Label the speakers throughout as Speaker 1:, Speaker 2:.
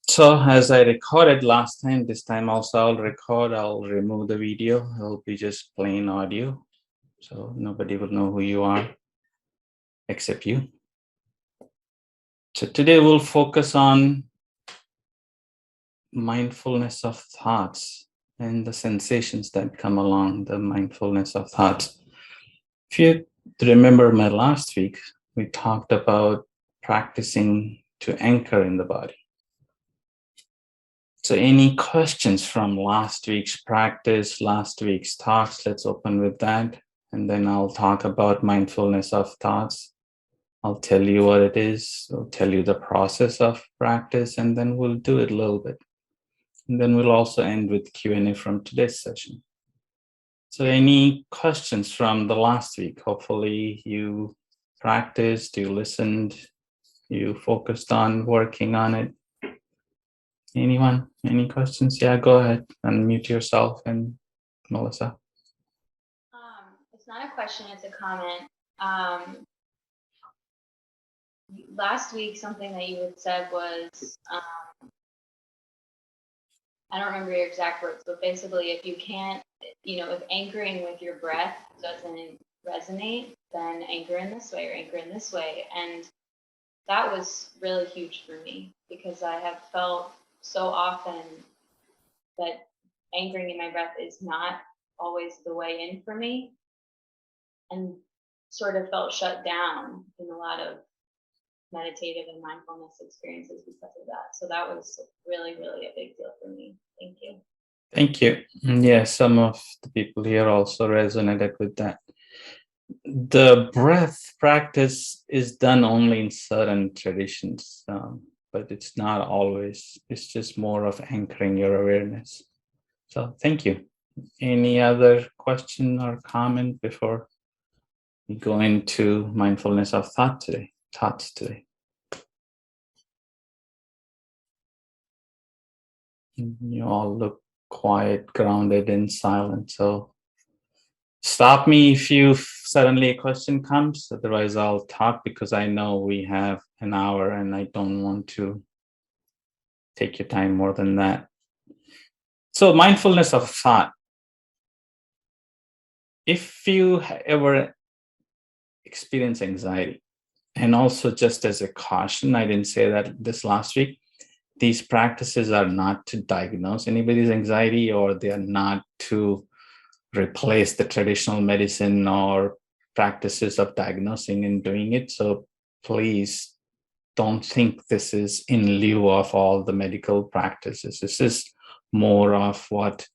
Speaker 1: So as I recorded last time, this time also I'll record, I'll remove the video. It'll be just plain audio. So nobody will know who you are except you. So today we'll focus on mindfulness of thoughts and the sensations that come along the mindfulness of thoughts. If you remember my last week, we talked about practicing to anchor in the body. So any questions from last week's practice, last week's talks? Let's open with that. And then I'll talk about mindfulness of thoughts. I'll tell you what it is. I'll tell you the process of practice, and then we'll do it a little bit. And then we'll also end with Q&A from today's session. So any questions from the last week? Hopefully you practiced, you listened, you focused on working on it. Anyone? Any questions? Yeah, go ahead. Unmute yourself and Melissa.
Speaker 2: It's not a question, it's a comment. Last week, something that you had said was, I don't remember your exact words, but basically if you can't, if anchoring with your breath doesn't resonate, then anchor in this way or anchor in this way. And that was really huge for me because I have felt so often that anchoring in my breath is not always the way in for me, and sort of felt shut down in a lot of meditative and mindfulness experiences because of that. So that was really, really a big deal for me. Thank you.
Speaker 1: Thank you. Yeah, some of the people here also resonated with that. The breath practice is done only in certain traditions, but it's not always. It's just more of anchoring your awareness. So thank you. Any other question or comment before we go into mindfulness of thoughts today? You all look quiet, grounded, and silent. So stop me if suddenly a question comes. Otherwise, I'll talk because I know we have an hour and I don't want to take your time more than that. So mindfulness of thought. If you ever experience anxiety, and also just as a caution, I didn't say that this last week, these practices are not to diagnose anybody's anxiety, or they are not to replace the traditional medicine or practices of diagnosing and doing it. So please don't think this is in lieu of all the medical practices. This is more of what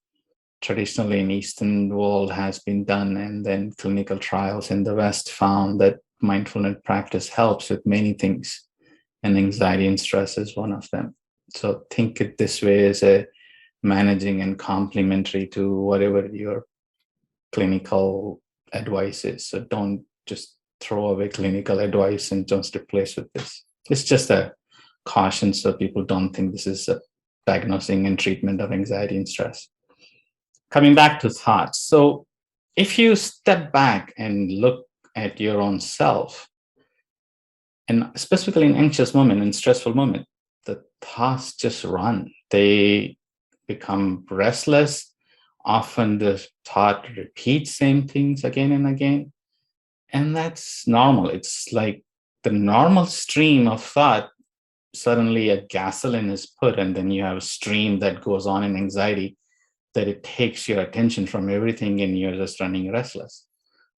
Speaker 1: traditionally in Eastern world has been done, and then clinical trials in the West found that mindfulness practice helps with many things, and anxiety and stress is one of them. So think it this way as a managing and complementary to whatever your clinical advice is. So don't just throw away clinical advice and just replace with this. It's just a caution so people don't think this is a diagnosing and treatment of anxiety and stress. Coming back to thoughts. So if you step back and look at your own self, and specifically in anxious moment and stressful moment, the thoughts just run. They become restless. Often the thought repeats same things again and again. And that's normal. It's like the normal stream of thought, suddenly a gasoline is put, and then you have a stream that goes on in anxiety, that it takes your attention from everything and you're just running restless.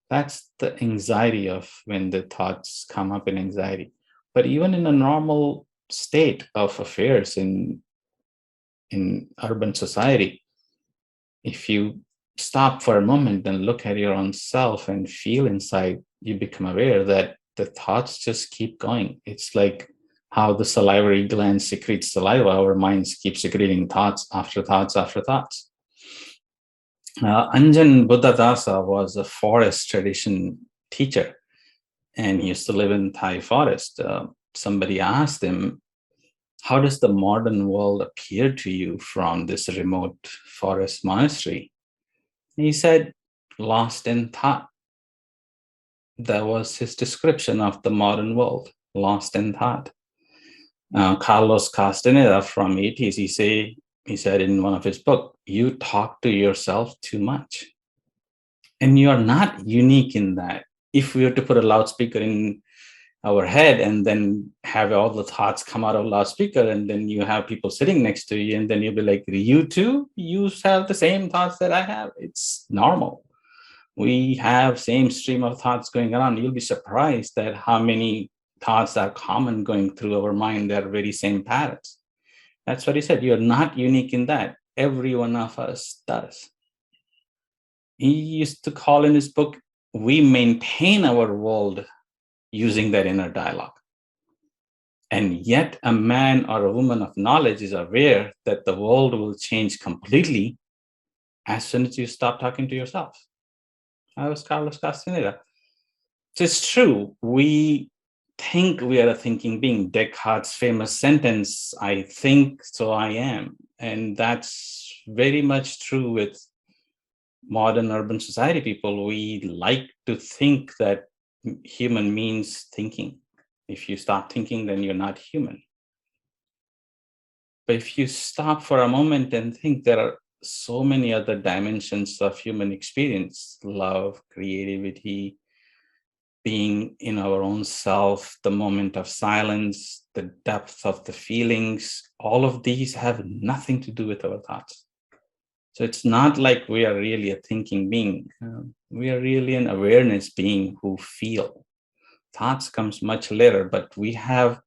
Speaker 1: That's the anxiety of when the thoughts come up in anxiety. But even in a normal state of affairs in urban society, if you stop for a moment and look at your own self and feel inside, you become aware that the thoughts just keep going. It's like how the salivary gland secretes saliva, our minds keep secreting thoughts after thoughts after thoughts. Anjan Buddhadasa was a forest tradition teacher, and he used to live in Thai forest. Somebody asked him, how does the modern world appear to you from this remote forest monastery? He said, lost in thought. That was his description of the modern world, lost in thought. Carlos Castaneda from 80s, he said in one of his books, you talk to yourself too much. And you are not unique in that. If we were to put a loudspeaker in our head and then have all the thoughts come out of loudspeaker, and then you have people sitting next to you, and then you'll be like, you too, you have the same thoughts that I have. It's normal. We have same stream of thoughts going around. You'll be surprised at how many thoughts are common going through our mind. They're very same patterns. That's what he said. You're not unique in that. Every one of us does. He used to call in his book, we maintain our world using that inner dialogue. And yet a man or a woman of knowledge is aware that the world will change completely as soon as you stop talking to yourself. That was Carlos Castaneda. So it's true. We think we are a thinking being. Descartes' famous sentence, I think, so I am. And that's very much true with modern urban society people. We like to think that human means thinking. If you stop thinking, then you're not human. But if you stop for a moment and think, there are so many other dimensions of human experience: love, creativity, being in our own self, the moment of silence, the depth of the feelings. All of these have nothing to do with our thoughts. So it's not like we are really a thinking being. We are really an awareness being who feel. Thoughts comes much later, but we have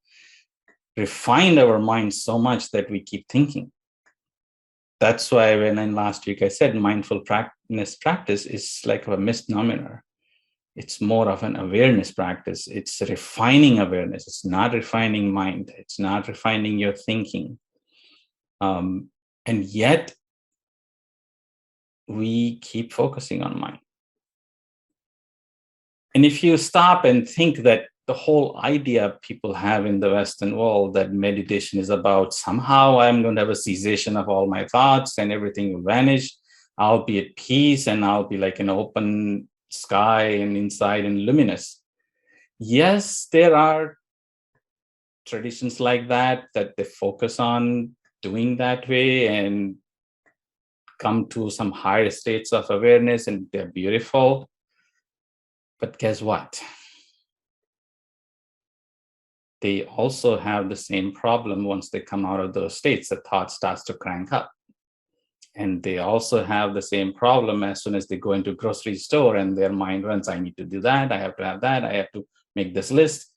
Speaker 1: refined our mind so much that we keep thinking. That's why when in last week I said mindfulness practice is like a misnomer. It's more of an awareness practice. It's refining awareness. It's not refining mind. It's not refining your thinking. And yet we keep focusing on mind. And if you stop and think that the whole idea people have in the Western world that meditation is about somehow I'm going to have a cessation of all my thoughts and everything will vanish, I'll be at peace and I'll be like an open sky and inside and luminous. Yes, there are traditions like that they focus on doing that way and come to some higher states of awareness, and they're beautiful. But guess what? They also have the same problem once they come out of those states. The thought starts to crank up. And they also have the same problem as soon as they go into a grocery store and their mind runs, I need to do that, I have to have that, I have to make this list.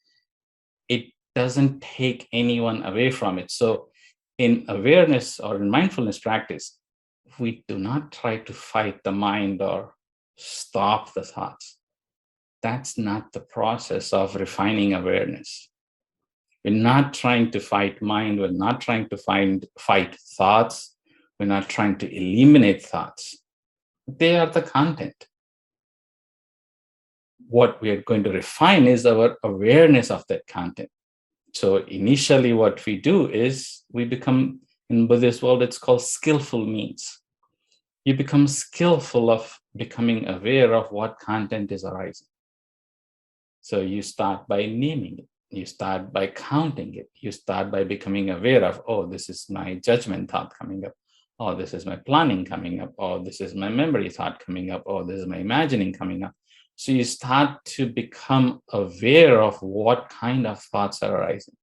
Speaker 1: It doesn't take anyone away from it. So in awareness or in mindfulness practice, we do not try to fight the mind or stop the thoughts. That's not the process of refining awareness. We're not trying to fight mind. We're not trying to fight thoughts. We're not trying to eliminate thoughts. They are the content. What we are going to refine is our awareness of that content. So initially what we do is we become, in Buddhist world, it's called skillful means. You become skillful of becoming aware of what content is arising. So you start by naming it. You start by counting it. You start by becoming aware of, oh, this is my judgment thought coming up. Oh, this is my planning coming up. Oh, this is my memory thought coming up. Oh, this is my imagining coming up. So you start to become aware of what kind of thoughts are arising.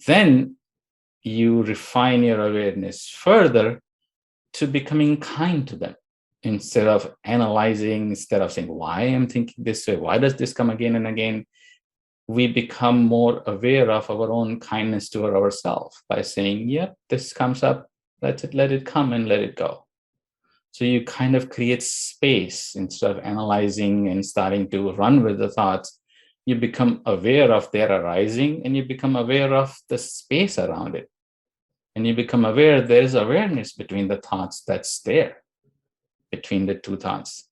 Speaker 1: Then you refine your awareness further to becoming kind to them. Instead of analyzing, instead of saying, why am I thinking this way? Why does this come again and again? We become more aware of our own kindness to ourselves by saying, yep, this comes up, let it come and let it go. So you kind of create space instead of analyzing and starting to run with the thoughts. You become aware of their arising and you become aware of the space around it. And you become aware there is awareness between the thoughts that's there, between the two thoughts.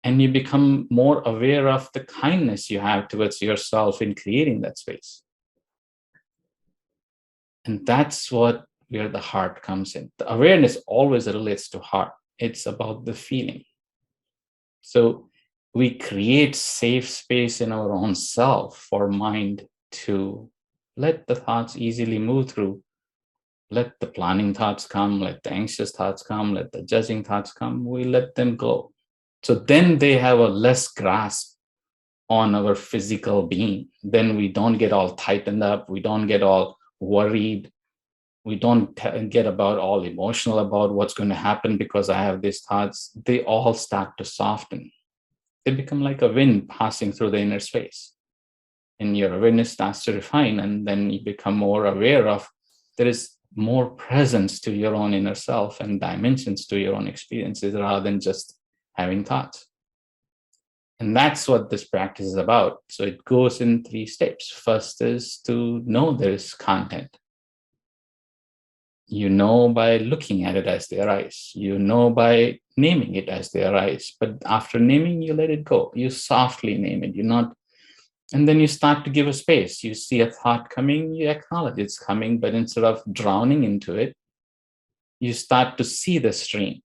Speaker 1: And you become more aware of the kindness you have towards yourself in creating that space. And that's where the heart comes in. The awareness always relates to heart. It's about the feeling. So we create safe space in our own self for mind to let the thoughts easily move through. Let the planning thoughts come, let the anxious thoughts come, let the judging thoughts come. We let them go. So then they have a less grasp on our physical being. Then we don't get all tightened up. We don't get all worried. We don't get about all emotional about what's going to happen because I have these thoughts. They all start to soften. They become like a wind passing through the inner space. And your awareness starts to refine, and then you become more aware of there is more presence to your own inner self and dimensions to your own experiences rather than just having thoughts. And that's what this practice is about. So it goes in 3 steps. First is to know there is content. You know by looking at it as they arise. You know by naming it as they arise. But after naming, you let it go. You softly name it. You're not, and then you start to give a space. You see a thought coming, you acknowledge it's coming, but instead of drowning into it, you start to see the stream.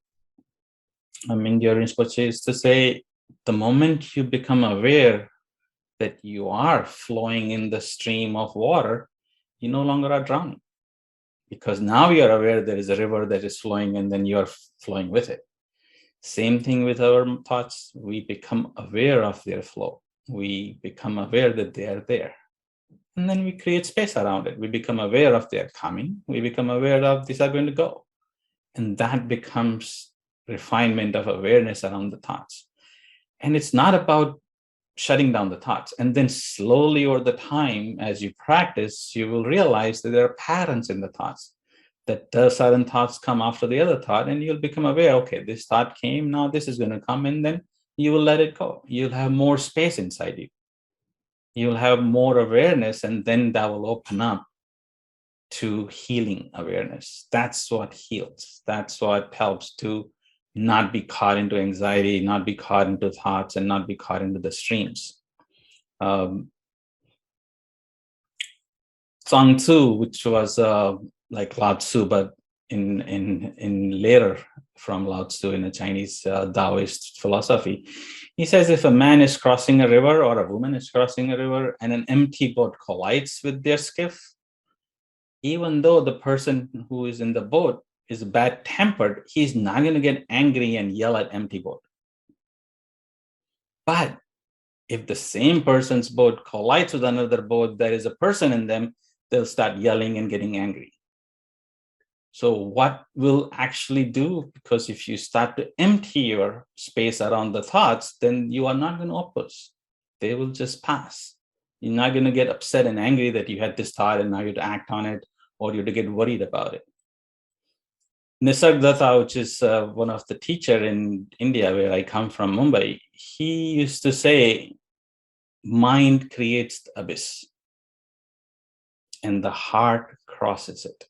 Speaker 1: I mean, your Rinpoche is to say, the moment you become aware that you are flowing in the stream of water, you no longer are drowning. Because now you're aware there is a river that is flowing and then you're flowing with it. Same thing with our thoughts. We become aware of their flow. We become aware that they are there. And then we create space around it. We become aware of their coming. We become aware of these are going to go. And that becomes refinement of awareness around the thoughts. And it's not about shutting down the thoughts. And then slowly over the time, as you practice, you will realize that there are patterns in the thoughts, that certain thoughts come after the other thought, and you'll become aware, okay, this thought came, now this is going to come, and then you will let it go. You'll have more space inside you. You'll have more awareness, and then that will open up to healing awareness. That's what heals. That's what helps to not be caught into anxiety, not be caught into thoughts, and not be caught into the streams. Zhang Tzu, which was like Lao Tzu, but in later from Lao Tzu in a Chinese Taoist philosophy, he says if a man is crossing a river or a woman is crossing a river and an empty boat collides with their skiff, even though the person who is in the boat is bad-tempered, he's not going to get angry and yell at empty boat. But if the same person's boat collides with another boat, there is a person in them, they'll start yelling and getting angry. So what will actually do? Because if you start to empty your space around the thoughts, then you are not going to oppose. They will just pass. You're not going to get upset and angry that you had this thought and now you have to act on it, or you have to get worried about it. Nisargadatta, which is one of the teacher in India, where I come from, Mumbai, he used to say, mind creates the abyss and the heart crosses it.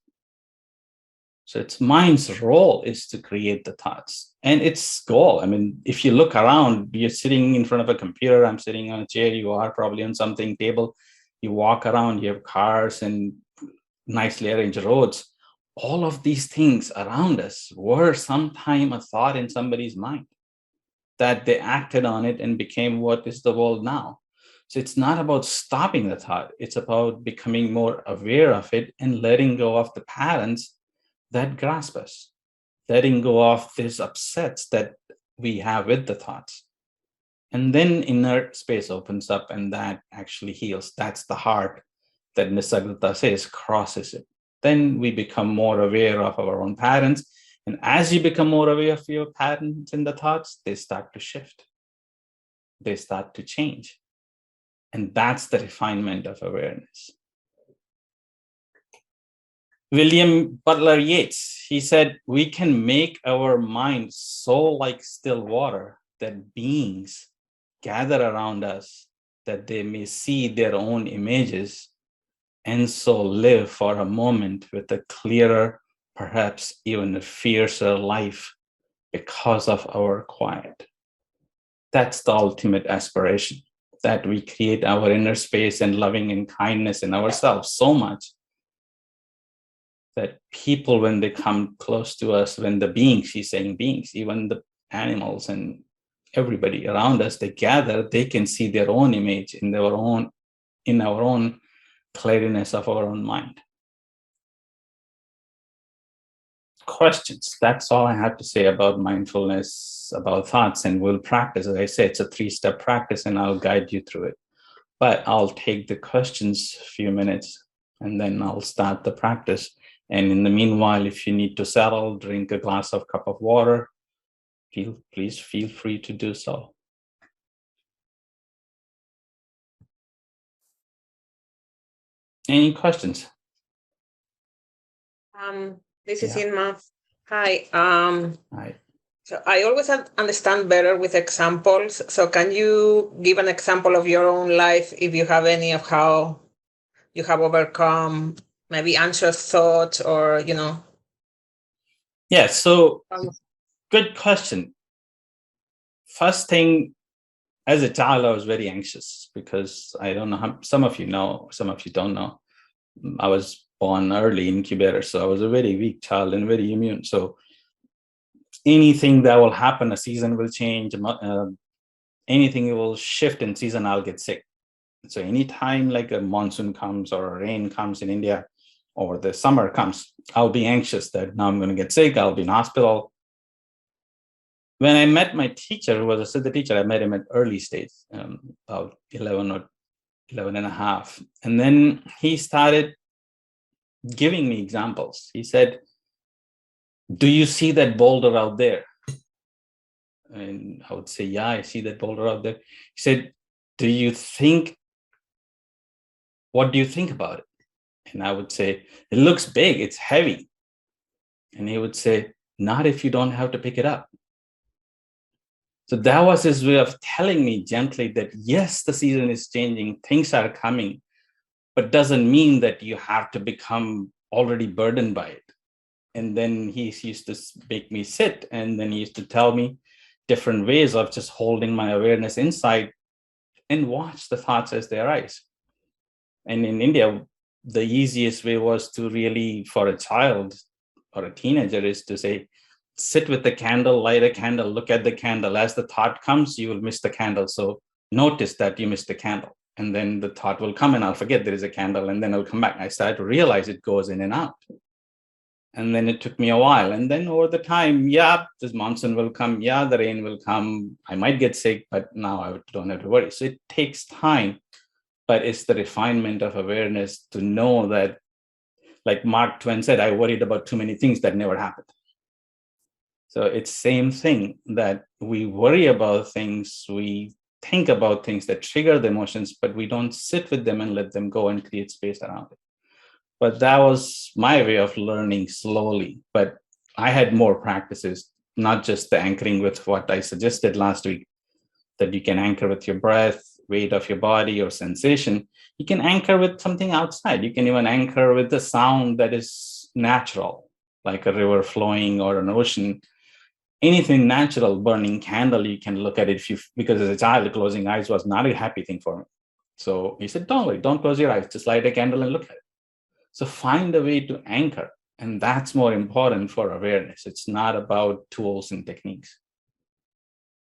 Speaker 1: So its mind's role is to create the thoughts and its goal. I mean, if you look around, you're sitting in front of a computer, I'm sitting on a chair, you are probably on something table, you walk around, you have cars and nicely arranged roads. All of these things around us were sometime a thought in somebody's mind that they acted on it and became what is the world now. So it's not about stopping the thought. It's about becoming more aware of it and letting go of the patterns that grasp us, letting go of these upsets that we have with the thoughts. And then inner space opens up and that actually heals. That's the heart that Nisargadatta says crosses it. Then we become more aware of our own patterns. And as you become more aware of your patterns in the thoughts, they start to shift. They start to change. And that's the refinement of awareness. William Butler Yeats, he said, we can make our mind so like still water that beings gather around us that they may see their own images and so live for a moment with a clearer, perhaps even a fiercer life because of our quiet. That's the ultimate aspiration, that we create our inner space and loving and kindness in ourselves so much that people, when they come close to us, when the beings, she's saying beings, even the animals and everybody around us, they gather, they can see their own image in our own clearness of our own mind. Questions. That's all I have to say about mindfulness, about thoughts, and we'll practice. As I say, it's a 3-step practice, and I'll guide you through it. But I'll take the questions a few minutes, and then I'll start the practice. And in the meanwhile, if you need to settle, drink a cup of water, please feel free to do so. Any questions?
Speaker 3: This is Inma. Hi.
Speaker 1: Hi.
Speaker 3: So I always understand better with examples. So can you give an example of your own life, if you have any, of how you have overcome maybe anxious thoughts, or,
Speaker 1: Yeah, so good question. First thing, as a child, I was very anxious because I don't know how, some of you know, some of you don't know. I was born early incubator, so I was a very weak child and very immune. So anything that will happen, a season will change, anything will shift in season, I'll get sick. So anytime like a monsoon comes or a rain comes in India, or the summer comes, I'll be anxious that now I'm going to get sick, I'll be in hospital. When I met my teacher, who was a Siddha teacher, I met him at early stage, about 11 or 11 and a half. And then he started giving me examples. He said, do you see that boulder out there? And I would say, yeah, I see that boulder out there. He said, what do you think about it? And I would say, it looks big, it's heavy. And he would say, not if you don't have to pick it up. So that was his way of telling me gently that, yes, the season is changing, things are coming, but doesn't mean that you have to become already burdened by it. And then he used to make me sit, and then he used to tell me different ways of just holding my awareness inside and watch the thoughts as they arise. And in India, the easiest way was to really, for a child or a teenager, is to say, sit with the candle, light a candle, look at the candle. As the thought comes, you will miss the candle. So notice that you missed the candle. And then the thought will come and I'll forget there is a candle, and then it'll come back. I started to realize it goes in and out. And then it took me a while. And then over the time, yeah, this monsoon will come. Yeah, the rain will come. I might get sick, but now I don't have to worry. So it takes time, but it's the refinement of awareness to know that, like Mark Twain said, I worried about too many things that never happened. So it's same thing, that we worry about things, we think about things that trigger the emotions, but we don't sit with them and let them go and create space around it. But that was my way of learning slowly. But I had more practices, not just the anchoring with what I suggested last week, that you can anchor with your breath, weight of your body, or sensation. You can anchor with something outside. You can even anchor with the sound that is natural, like a river flowing or an ocean. Anything natural, burning candle, you can look at it because as a child, closing eyes was not a happy thing for me. So he said, don't worry, don't close your eyes, just light a candle and look at it. So find a way to anchor. And that's more important for awareness. It's not about tools and techniques.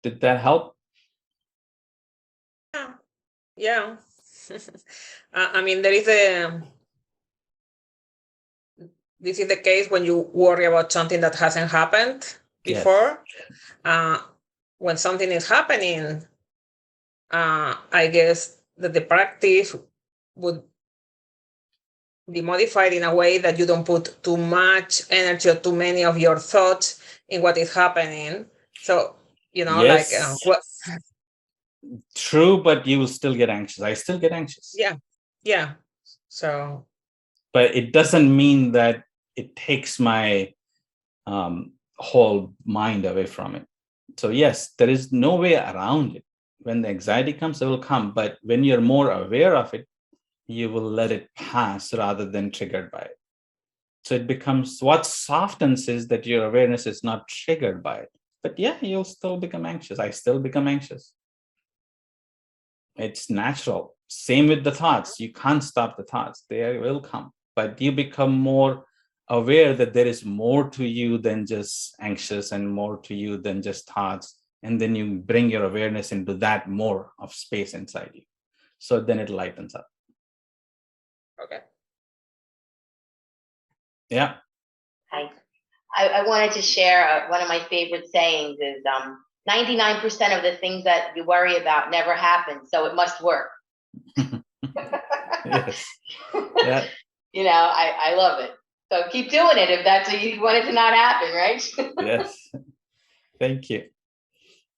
Speaker 1: Did that help?
Speaker 3: Yeah. I mean, this is the case when you worry about something that hasn't happened before. Yes. When something is happening, I guess that the practice would be modified in a way that you don't put too much energy or too many of your thoughts in what is happening. So,
Speaker 1: yes.
Speaker 3: like what?
Speaker 1: True, but you will still get anxious. I still get anxious.
Speaker 3: Yeah. So,
Speaker 1: but it doesn't mean that it takes my whole mind away from it. So yes, there is no way around it. When the anxiety comes, it will come. But when you're more aware of it, you will let it pass rather than triggered by it. So it becomes, what softens is that your awareness is not triggered by it. But yeah, you'll still become anxious. I still become anxious. It's natural. Same with the thoughts. You can't stop the thoughts. They will come. But you become more aware that there is more to you than just anxious and more to you than just thoughts. And then you bring your awareness into that more of space inside you. So then it lightens up.
Speaker 3: Okay.
Speaker 1: Yeah.
Speaker 4: Hi. I wanted to share one of my favorite sayings is 99% of the things that you worry about never happen, so it must work.
Speaker 1: Yes. Yeah.
Speaker 4: You know, I love it. So keep doing it if that's what you want it to not happen, right?
Speaker 1: Yes. Thank you.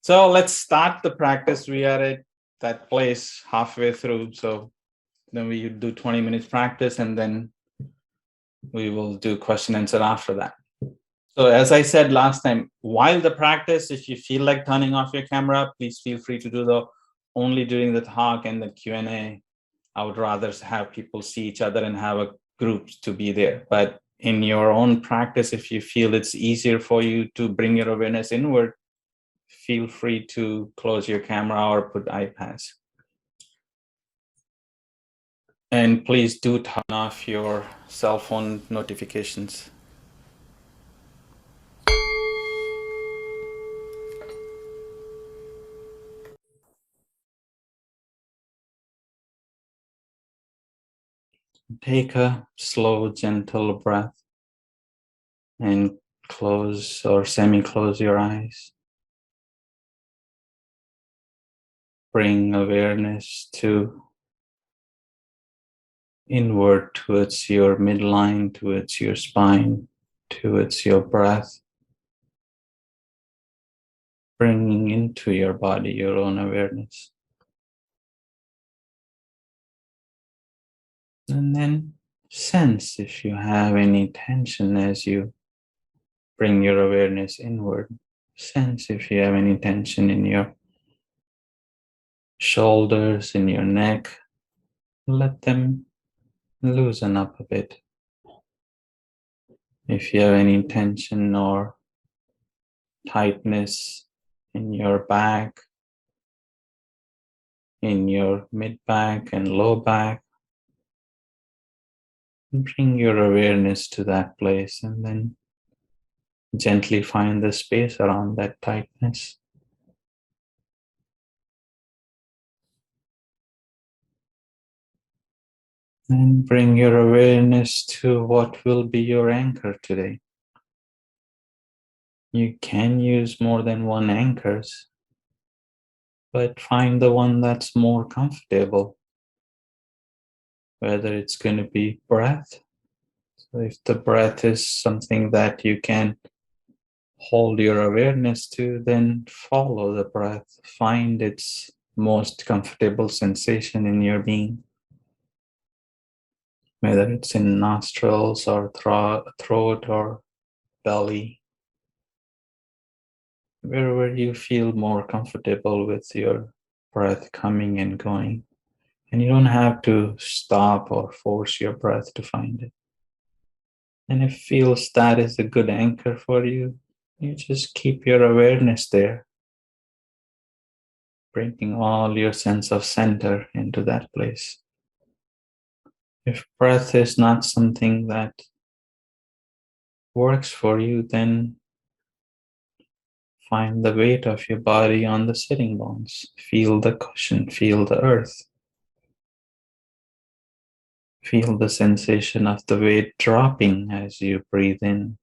Speaker 1: So let's start the practice. We are at that place halfway through. So then we do 20 minutes practice, and then we will do question answer after that. So as I said last time, while the practice, if you feel like turning off your camera, please feel free to do that only during the talk and the Q&A. I would rather have people see each other and have a group to be there. But in your own practice, if you feel it's easier for you to bring your awareness inward, feel free to close your camera or put iPads. And please do turn off your cell phone notifications. Take a slow, gentle breath and close or semi-close your eyes. Bring awareness to inward towards your midline, towards your spine, towards your breath. Bringing into your body your own awareness. And then sense if you have any tension as you bring your awareness inward. Sense if you have any tension in your shoulders, in your neck. Let them loosen up a bit. If you have any tension or tightness in your back, in your mid back and low back, bring your awareness to that place and then gently find the space around that tightness. And bring your awareness to what will be your anchor today. You can use more than one anchors, but find the one that's more comfortable. Whether it's going to be breath. So if the breath is something that you can hold your awareness to, then follow the breath. Find its most comfortable sensation in your being. Whether it's in nostrils or throat or belly. Wherever you feel more comfortable with your breath coming and going. And you don't have to stop or force your breath to find it. And if feels that is a good anchor for you, you just keep your awareness there, bringing all your sense of center into that place. If breath is not something that works for you, then find the weight of your body on the sitting bones. Feel the cushion, feel the earth. Feel the sensation of the weight dropping as you breathe in,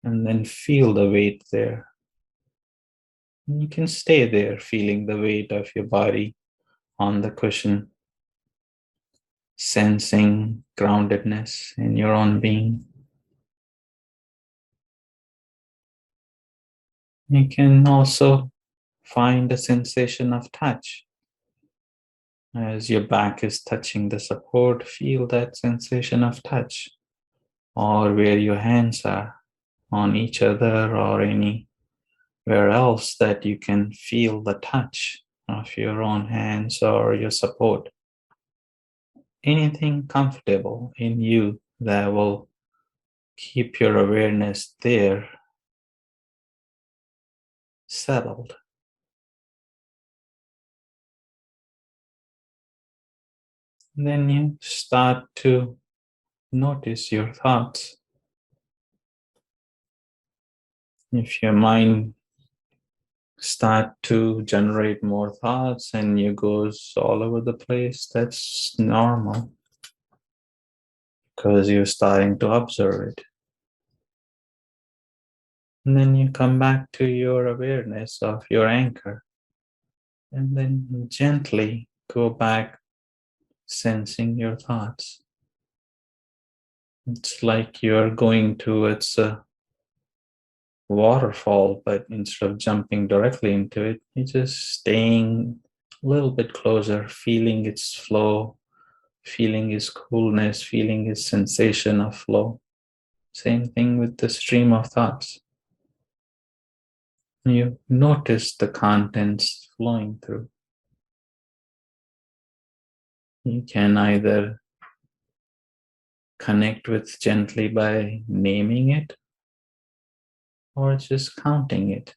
Speaker 1: and then feel the weight there. And you can stay there, feeling the weight of your body on the cushion, sensing groundedness in your own being. You can also find a sensation of touch. As your back is touching the support, feel that sensation of touch, or where your hands are on each other or anywhere else that you can feel the touch of your own hands or your support. Anything comfortable in you that will keep your awareness there, settled. Then you start to notice your thoughts. If your mind start to generate more thoughts and you goes all over the place, that's normal. because you're starting to observe it. And then you come back to your awareness of your anchor, and then gently go back sensing your thoughts. It's like you're going towards a waterfall, but instead of jumping directly into it, you're just staying a little bit closer, feeling its flow, feeling its coolness, feeling its sensation of flow. Same thing with the stream of thoughts. You notice the contents flowing through. You can either connect with gently by naming it or just counting it.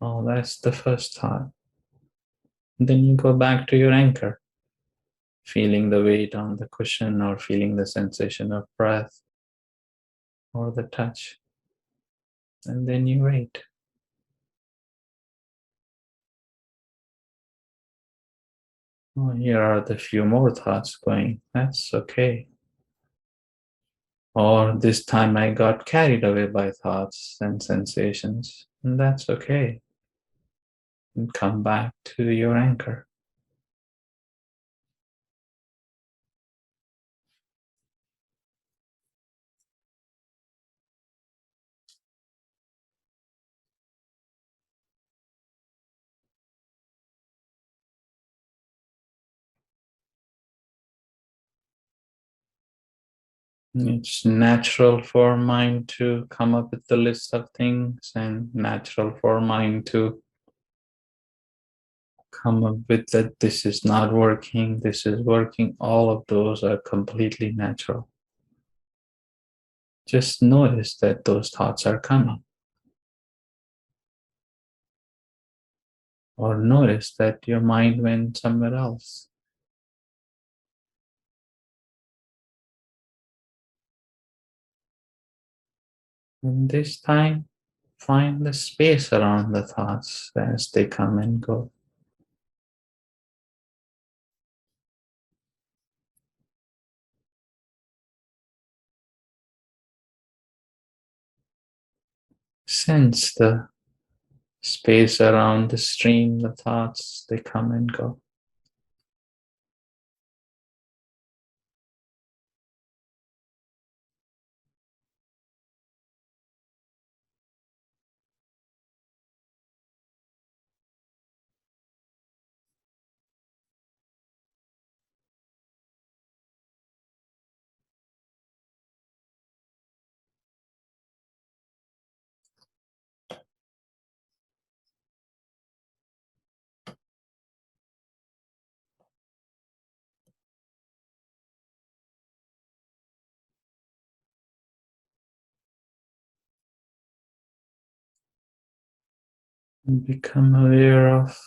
Speaker 1: Oh, that's the first thought. Then you go back to your anchor, feeling the weight on the cushion or feeling the sensation of breath or the touch. And then you wait. Oh, here are the few more thoughts going. That's okay. Or this time I got carried away by thoughts and sensations. And that's okay. And come back to your anchor. It's natural for mind to come up with the list of things and natural for mind to come up with that this is not working, this is working. All of those are completely natural. Just notice that those thoughts are coming. Or notice that your mind went somewhere else. And this time, find the space around the thoughts as they come and go. Sense the space around the stream, the thoughts, they come and go. And become aware of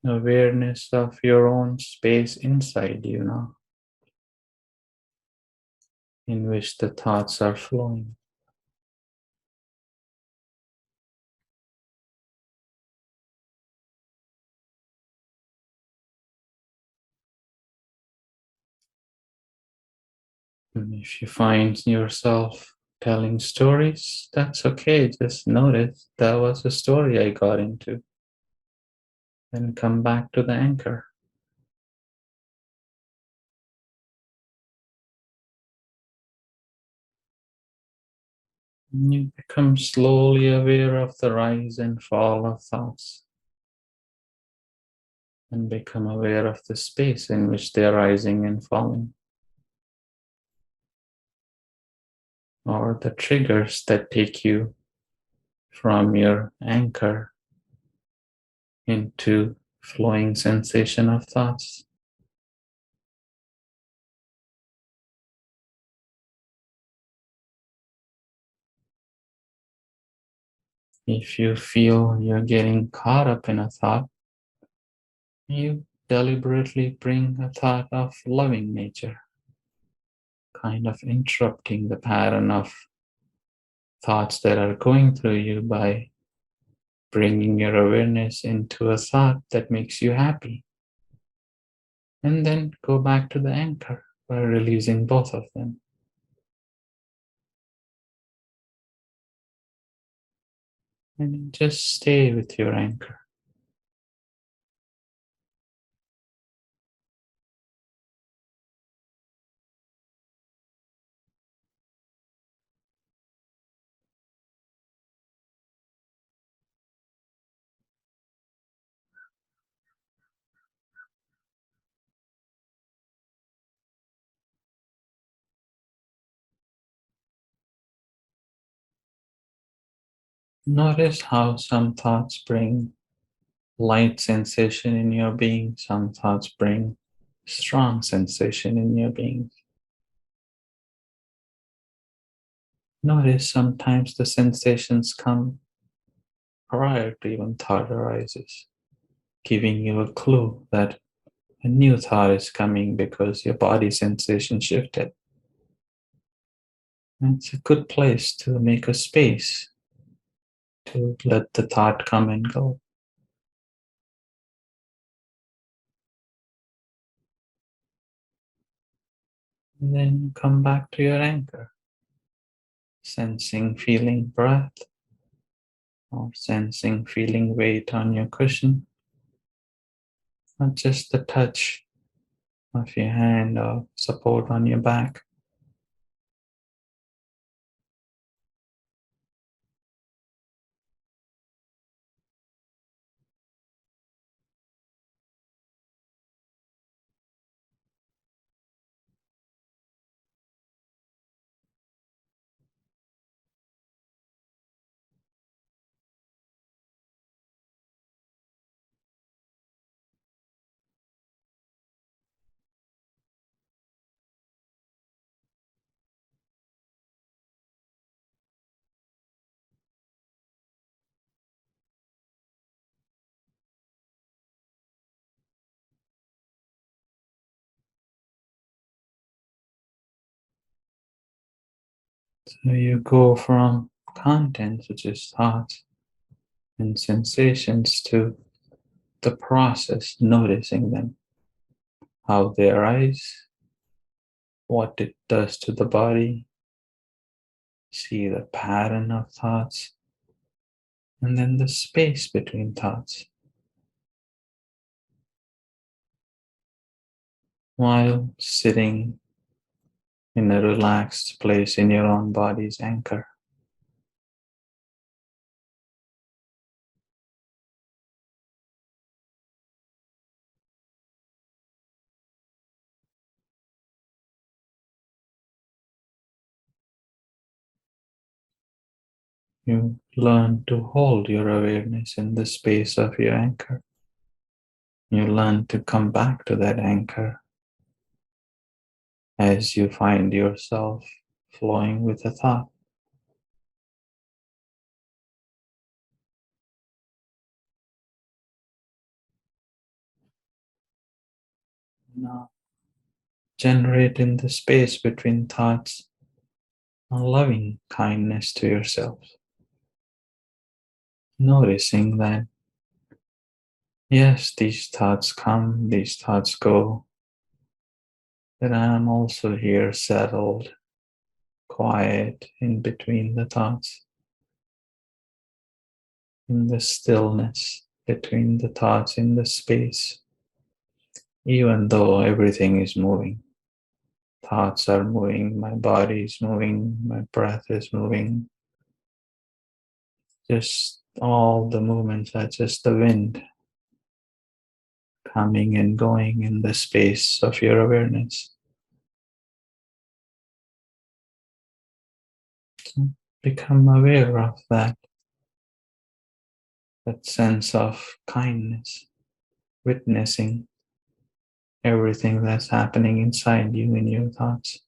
Speaker 1: awareness of your own space inside you now, in which the thoughts are flowing. And if you find yourself telling stories, that's okay. Just notice that was a story I got into. Then come back to the anchor. And you become slowly aware of the rise and fall of thoughts. And become aware of the space in which they are rising and falling. Or the triggers that take you from your anchor into flowing sensation of thoughts. If you feel you're getting caught up in a thought, you deliberately bring a thought of loving nature, kind of interrupting the pattern of thoughts that are going through you by bringing your awareness into a thought that makes you happy. And then go back to the anchor by releasing both of them. And just stay with your anchor. Notice how some thoughts bring light sensation in your being, some thoughts bring strong sensation in your being. Notice sometimes the sensations come prior to even thought arises, giving you a clue that a new thought is coming because your body sensation shifted. And it's a good place to make a space to let the thought come and go. And then come back to your anchor, sensing, feeling breath, or sensing, feeling weight on your cushion, not just the touch of your hand or support on your back. So you go from content, which is thoughts and sensations, to the process, noticing them, how they arise, what it does to the body, see the pattern of thoughts, and then the space between thoughts. While sitting in a relaxed place in your own body's anchor. You learn to hold your awareness in the space of your anchor. You learn to come back to that anchor as you find yourself flowing with a thought. Now, generate in the space between thoughts a loving kindness to yourself. Noticing that, yes, these thoughts come, these thoughts go, but I am also here settled, quiet in between the thoughts, in the stillness between the thoughts, in the space, even though everything is moving. Thoughts are moving, my body is moving, my breath is moving. Just all the movements are just the wind coming and going in the space of your awareness. So become aware of that sense of kindness, witnessing everything that's happening inside you in your thoughts.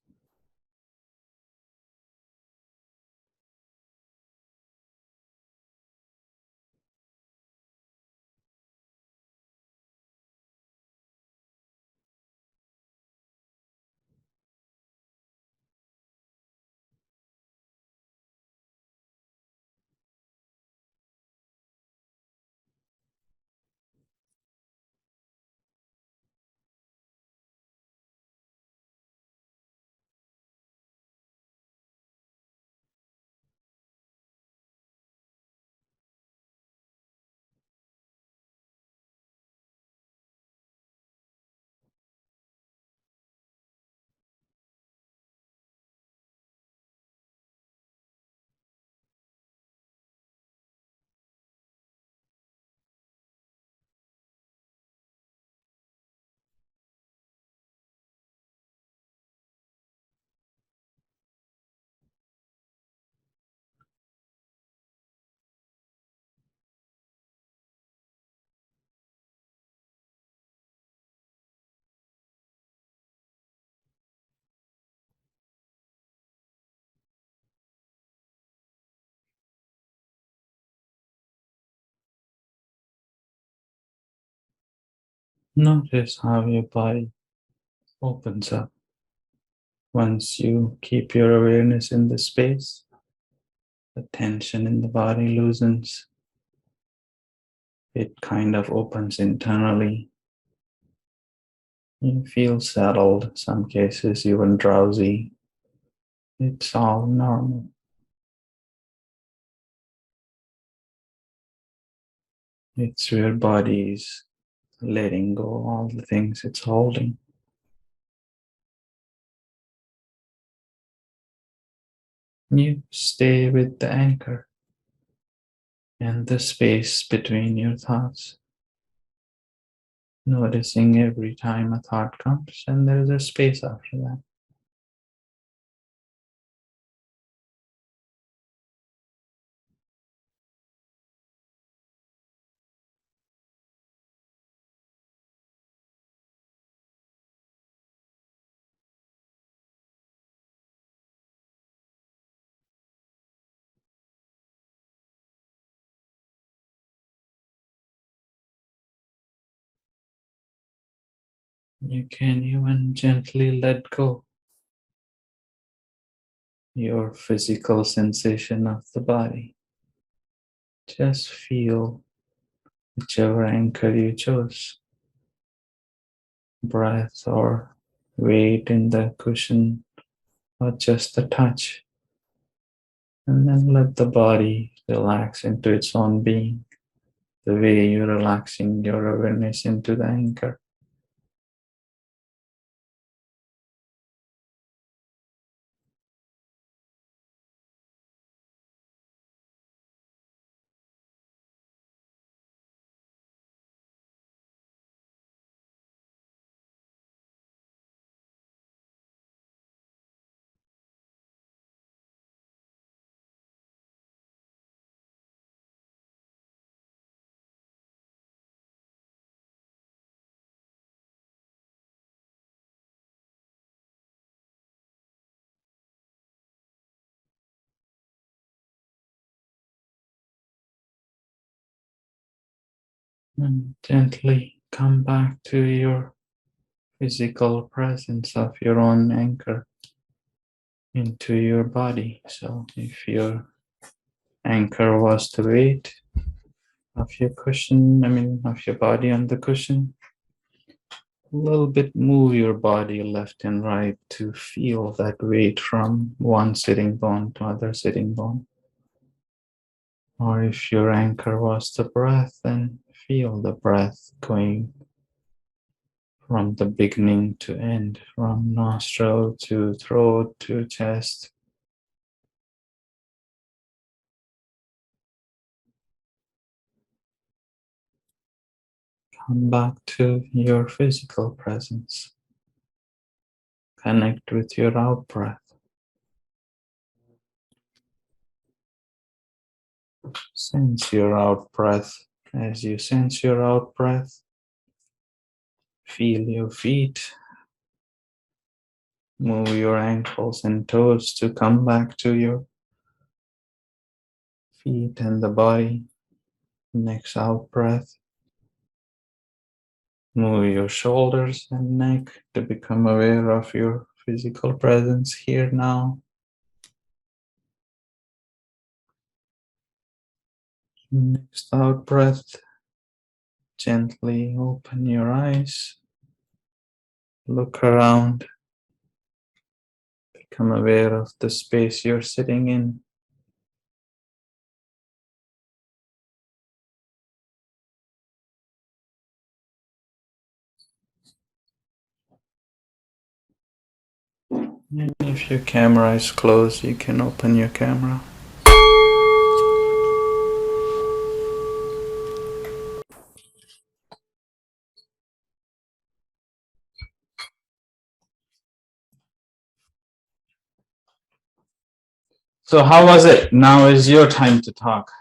Speaker 1: Notice how your body opens up. Once you keep your awareness in the space, the tension in the body loosens. It kind of opens internally. You feel settled, some cases even drowsy. It's all normal. It's your body's letting go all the things it's holding. You stay with the anchor and the space between your thoughts, noticing every time a thought comes and there's a space after that. You can even gently let go your physical sensation of the body. Just feel whichever anchor you chose, breath or weight in the cushion or just a touch, and then let the body relax into its own being, the way you're relaxing your awareness into the anchor. And gently come back to your physical presence of your own anchor into your body. So if your anchor was the weight of your cushion, of your body on the cushion, a little bit move your body left and right to feel that weight from one sitting bone to other sitting bone. Or if your anchor was the breath, then feel the breath going from the beginning to end, from nostril to throat to chest. Come back to your physical presence. Connect with your out breath. Sense your out breath. As you sense your out breath, feel your feet. Move your ankles and toes to come back to your feet and the body. Next out breath. Move your shoulders and neck to become aware of your physical presence here now. Next out breath. Gently open your eyes. Look around. Become aware of the space you're sitting in. And if your camera is closed, you can open your camera. So how was it? Now is your time to talk.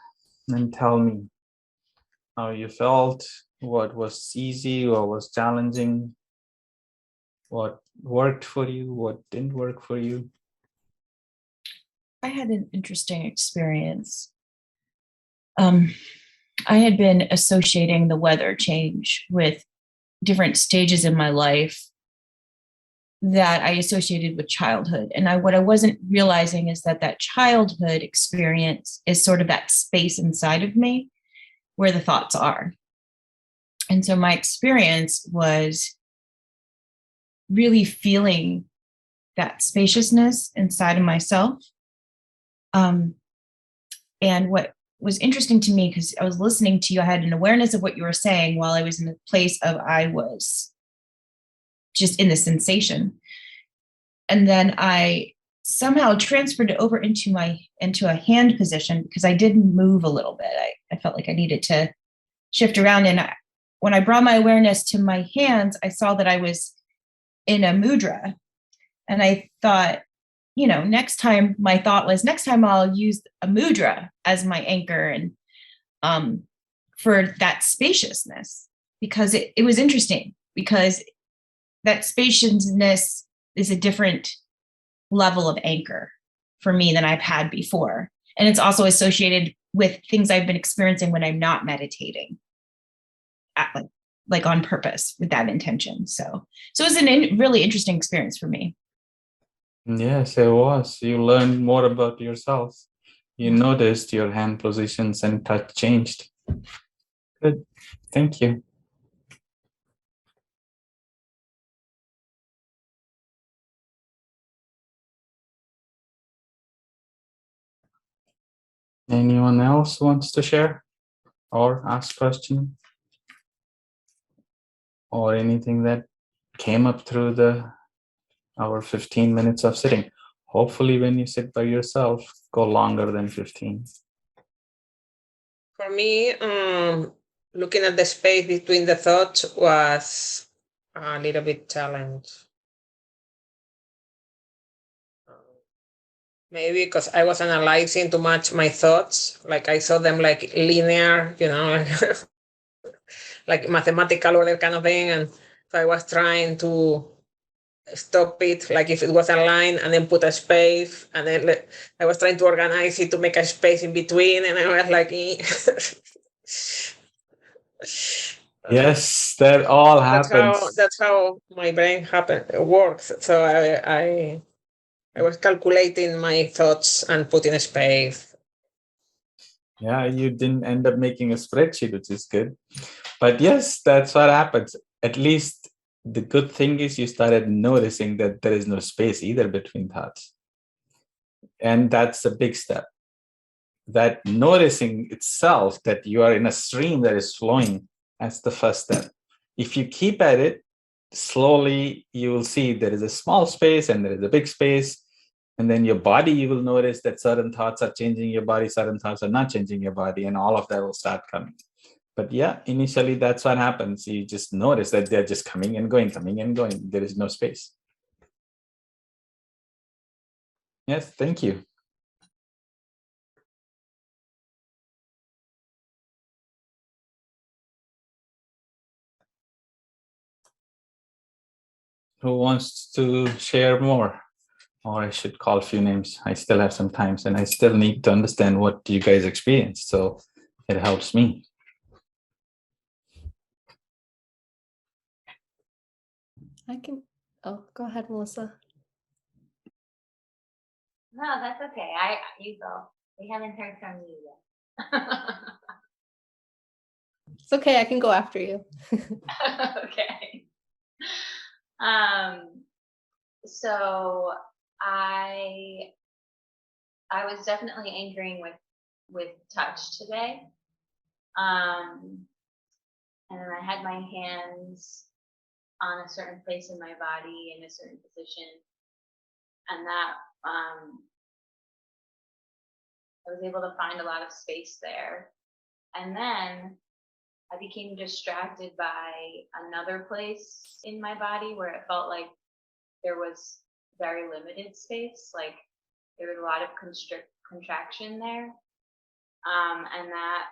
Speaker 1: And tell me how you felt, what was easy, what was challenging, what worked for you, what didn't work for you.
Speaker 5: I had an interesting experience. I had been associating the weather change with different stages in my life that I associated with childhood. And what I wasn't realizing is that childhood experience is sort of that space inside of me where the thoughts are. And so my experience was really feeling that spaciousness inside of myself. And what was interesting to me, because I was listening to you, I had an awareness of what you were saying while I was in the place of I was just in the sensation. And then I somehow transferred it over into a hand position because I did move a little bit. I felt like I needed to shift around. And when I brought my awareness to my hands, I saw that I was in a mudra. And I thought, next time I'll use a mudra as my anchor and for that spaciousness, because it was interesting because that spaciousness is a different level of anchor for me than I've had before. And it's also associated with things I've been experiencing when I'm not meditating like on purpose with that intention. So it was a really interesting experience for me.
Speaker 1: Yes, it was. You learned more about yourself. You noticed your hand positions and touch changed. Good. Thank you. Anyone else wants to share or ask question or anything that came up through our 15 minutes of sitting? Hopefully when you sit by yourself, go longer than 15.
Speaker 3: For me, looking at the space between the thoughts was a little bit challenge. Maybe because I was analyzing too much my thoughts, like I saw them like linear, like mathematical or that kind of thing, and so I was trying to stop it, like if it was a line, and then put a space, and then I was trying to organize it to make a space in between, and I was like,
Speaker 1: yes, that all happens.
Speaker 3: That's how my brain works. So I was calculating my thoughts and putting a space.
Speaker 1: Yeah, you didn't end up making a spreadsheet, which is good. But yes, that's what happens. At least the good thing is you started noticing that there is no space either between thoughts. And that's a big step. That noticing itself that you are in a stream that is flowing, that's the first step. If you keep at it, slowly you will see there is a small space and there is a big space. And then your body, you will notice that certain thoughts are changing your body, certain thoughts are not changing your body, and all of that will start coming. But yeah, initially that's what happens. You just notice that they're just coming and going, coming and going. There is no space. Yes, thank you. Who wants to share more? Or I should call a few names. I still have some time and I still need to understand what you guys experienced. So it helps me.
Speaker 6: I can. Oh, go ahead, Melissa.
Speaker 2: No, that's okay. You go. We haven't heard from you yet.
Speaker 6: It's okay. I can go after you.
Speaker 2: Okay. So I was definitely anchoring with touch today. And then I had my hands on a certain place in my body in a certain position. And that I was able to find a lot of space there. And then I became distracted by another place in my body where it felt like there was very limited space, like there was a lot of contraction there. And that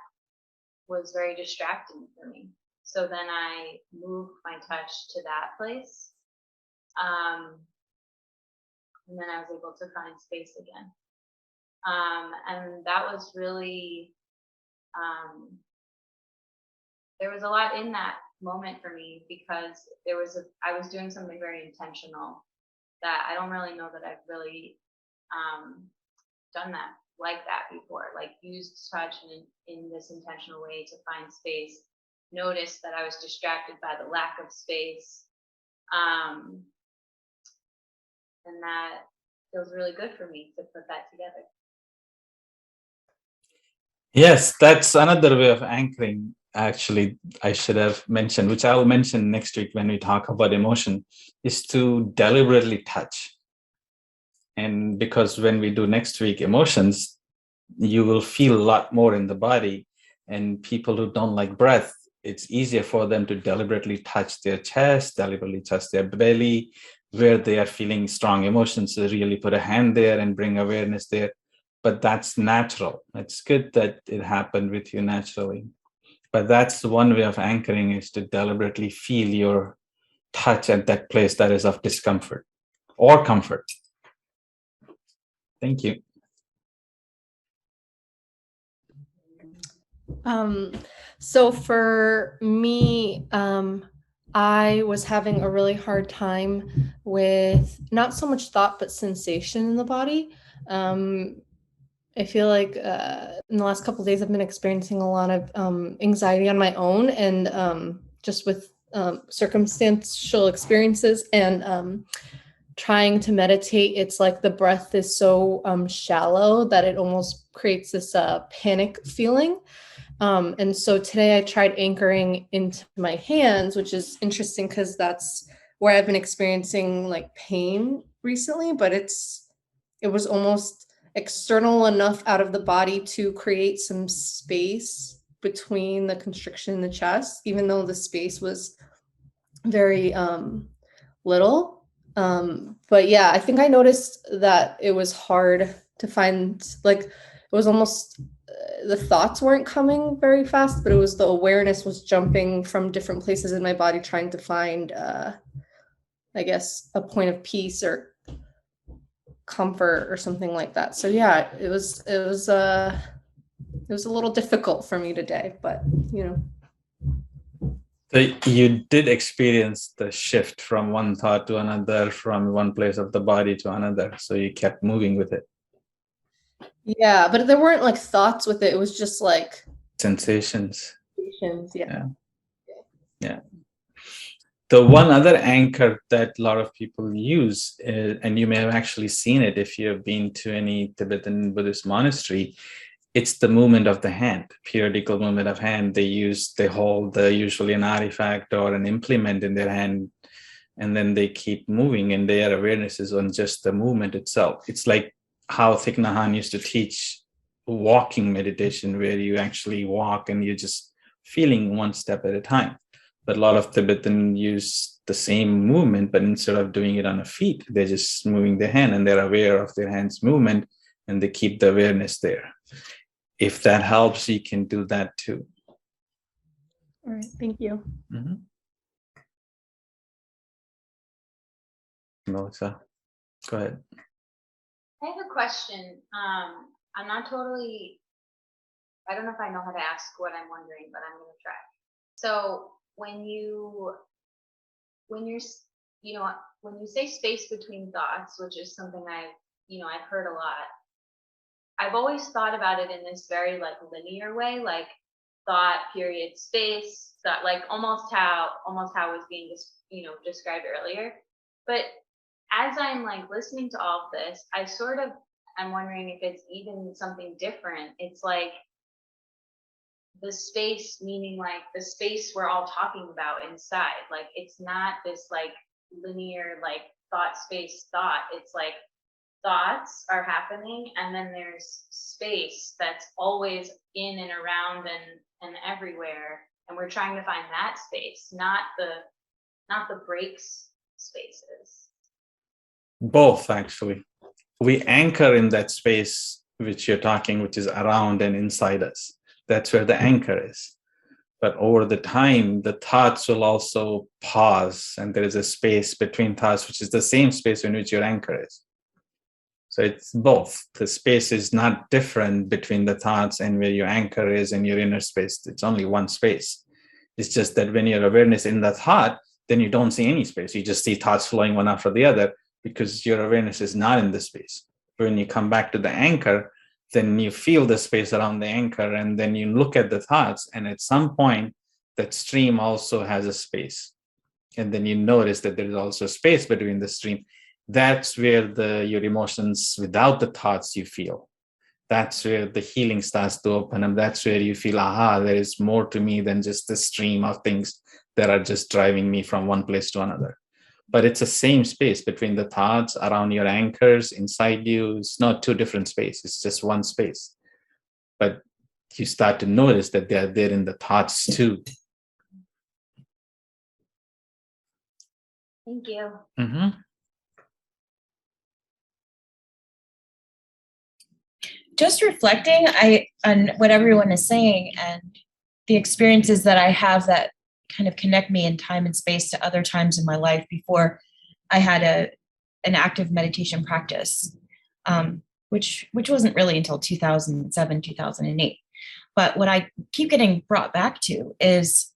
Speaker 2: was very distracting for me. So then I moved my touch to that place. And then I was able to find space again. And that was really, there was a lot in that moment for me because I was doing something very intentional that I don't really know that I've really done that like that before, like used touch in this intentional way to find space, noticed that I was distracted by the lack of space. And that feels really good for me to put that together.
Speaker 1: Yes, that's another way of anchoring. Actually, I should have mentioned, which I will mention next week when we talk about emotion, is to deliberately touch. And because when we do next week emotions, you will feel a lot more in the body. And people who don't like breath, it's easier for them to deliberately touch their chest, deliberately touch their belly, where they are feeling strong emotions. So really put a hand there and bring awareness there. But that's natural. It's good that it happened with you naturally. But that's one way of anchoring, is to deliberately feel your touch at that place that is of discomfort or comfort. Thank you.
Speaker 6: So for me, I was having a really hard time with not so much thought, but sensation in the body. I feel like in the last couple of days, I've been experiencing a lot of anxiety on my own, and just with circumstantial experiences and trying to meditate. It's like the breath is so shallow that it almost creates this panic feeling. And so today I tried anchoring into my hands, which is interesting because that's where I've been experiencing like pain recently, but it was almost external enough out of the body to create some space between the constriction in the chest, even though the space was very little. But yeah, I think I noticed that it was hard to find, like, it was almost the thoughts weren't coming very fast, but it was the awareness was jumping from different places in my body, trying to find, I guess, a point of peace or comfort or something like that. So yeah, it was a little difficult for me today, but you know.
Speaker 1: So you did experience the shift from one thought to another, from one place of the body to another. So you kept moving with it.
Speaker 6: Yeah, but there weren't like thoughts with it. It was just like
Speaker 1: sensations.
Speaker 6: Yeah.
Speaker 1: The one other anchor that a lot of people use, and you may have actually seen it if you've been to any Tibetan Buddhist monastery, it's the movement of the hand, periodical movement of hand. They hold usually an artifact or an implement in their hand, and then they keep moving, and their awareness is on just the movement itself. It's like how Thich Nhat Hanh used to teach walking meditation, where you actually walk and you're just feeling one step at a time. But a lot of Tibetan use the same movement, but instead of doing it on a feet, they're just moving their hand, and they're aware of their hand's movement, and they keep the awareness there. If that helps, you can do that too.
Speaker 6: All right, thank you.
Speaker 1: Mm-hmm. Melissa, go ahead.
Speaker 2: I have a question. I'm not totally, I don't know if I know how to ask what I'm wondering, but I'm going to try. So when you're, when you say space between thoughts, which is something I've heard a lot, I've always thought about it in this very like linear way, like thought period space, thought, like almost how it was being described earlier. But as I'm like listening to all of this, I'm wondering if it's even something different. It's like the space, meaning like the space we're all talking about inside. Like it's not this like linear like thought space thought. It's like thoughts are happening, and then there's space that's always in and around and everywhere, and we're trying to find that space, not the breaks spaces.
Speaker 1: Both, actually. We anchor in that space which you're talking, which is around and inside us. That's where the anchor is. But over the time, the thoughts will also pause, and there is a space between thoughts, which is the same space in which your anchor is. So it's both. The space is not different between the thoughts and where your anchor is in your inner space. It's only one space. It's just that when your awareness in that thought, then you don't see any space. You just see thoughts flowing one after the other because your awareness is not in the space. When you come back to the anchor, then you feel the space around the anchor, and then you look at the thoughts, and at some point, that stream also has a space. And then you notice that there is also space between the stream. That's where your emotions without the thoughts you feel. That's where the healing starts to open up. That's where you feel, aha, there is more to me than just the stream of things that are just driving me from one place to another. But it's the same space between the thoughts, around your anchors, inside you. It's not two different spaces. It's just one space. But you start to notice that they are there in the thoughts too.
Speaker 2: Thank you.
Speaker 1: Mm-hmm.
Speaker 5: Just reflecting on what everyone is saying and the experiences that I have that kind of connect me in time and space to other times in my life before I had an active meditation practice, which wasn't really until 2007, 2008. But what I keep getting brought back to is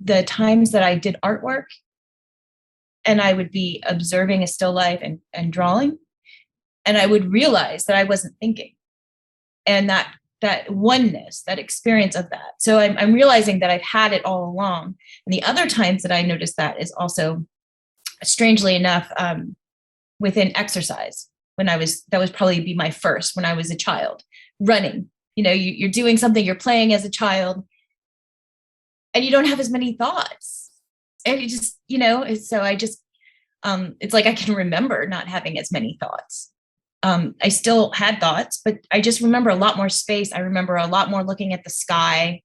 Speaker 5: the times that I did artwork and I would be observing a still life and drawing, and I would realize that I wasn't thinking, and that oneness, that experience of that. So I'm realizing that I've had it all along. And the other times that I noticed that is also, strangely enough, within exercise. That was probably be my first, when I was a child, running. You're doing something, you're playing as a child, and you don't have as many thoughts. And you just, so I just, it's like I can remember not having as many thoughts. I still had thoughts, but I just remember a lot more space. I remember a lot more looking at the sky,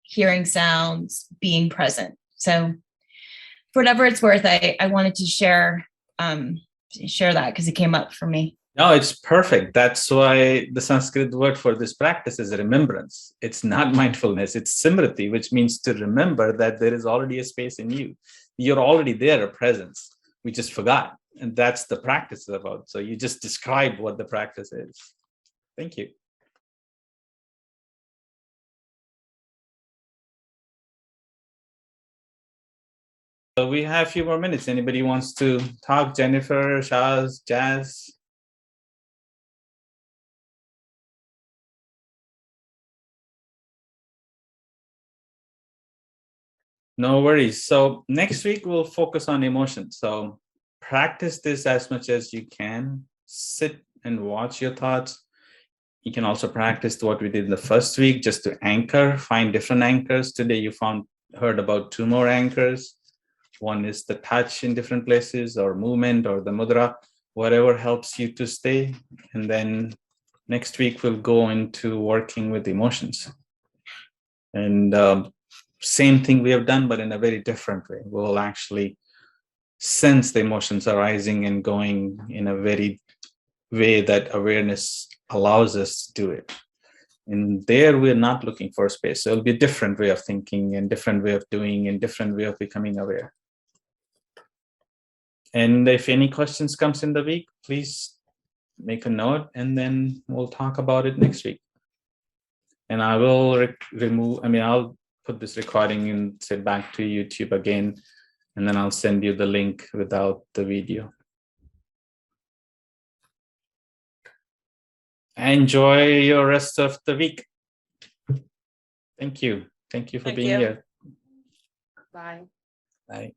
Speaker 5: hearing sounds, being present. So for whatever it's worth, I wanted to share that because it came up for me.
Speaker 1: No, it's perfect. That's why the Sanskrit word for this practice is remembrance. It's not mindfulness. It's simriti, which means to remember that there is already a space in you. You're already there, a presence. We just forgot. And that's the practice is about. So you just describe what the practice is. Thank you. So we have a few more minutes. Anybody wants to talk? Jennifer, Shaz, Jazz? No worries. So next week we'll focus on emotions. So practice this as much as you can. Sit and watch your thoughts. You can also practice what we did in the first week, just to anchor, find different anchors. Today you heard about 2 more anchors. One is the touch in different places, or movement, or the mudra, whatever helps you to stay. And then next week we'll go into working with emotions. And same thing we have done, but in a very different way. We'll actually sense the emotions arising and going in a very way that awareness allows us to do it. And there we're not looking for space. So it'll be a different way of thinking and different way of doing and different way of becoming aware. And if any questions comes in the week, please make a note, and then we'll talk about it next week. And I will I'll put this recording and send back to YouTube again, and then I'll send you the link without the video. Enjoy your rest of the week. Thank you. Thank you for being here.
Speaker 3: Bye.
Speaker 1: Bye.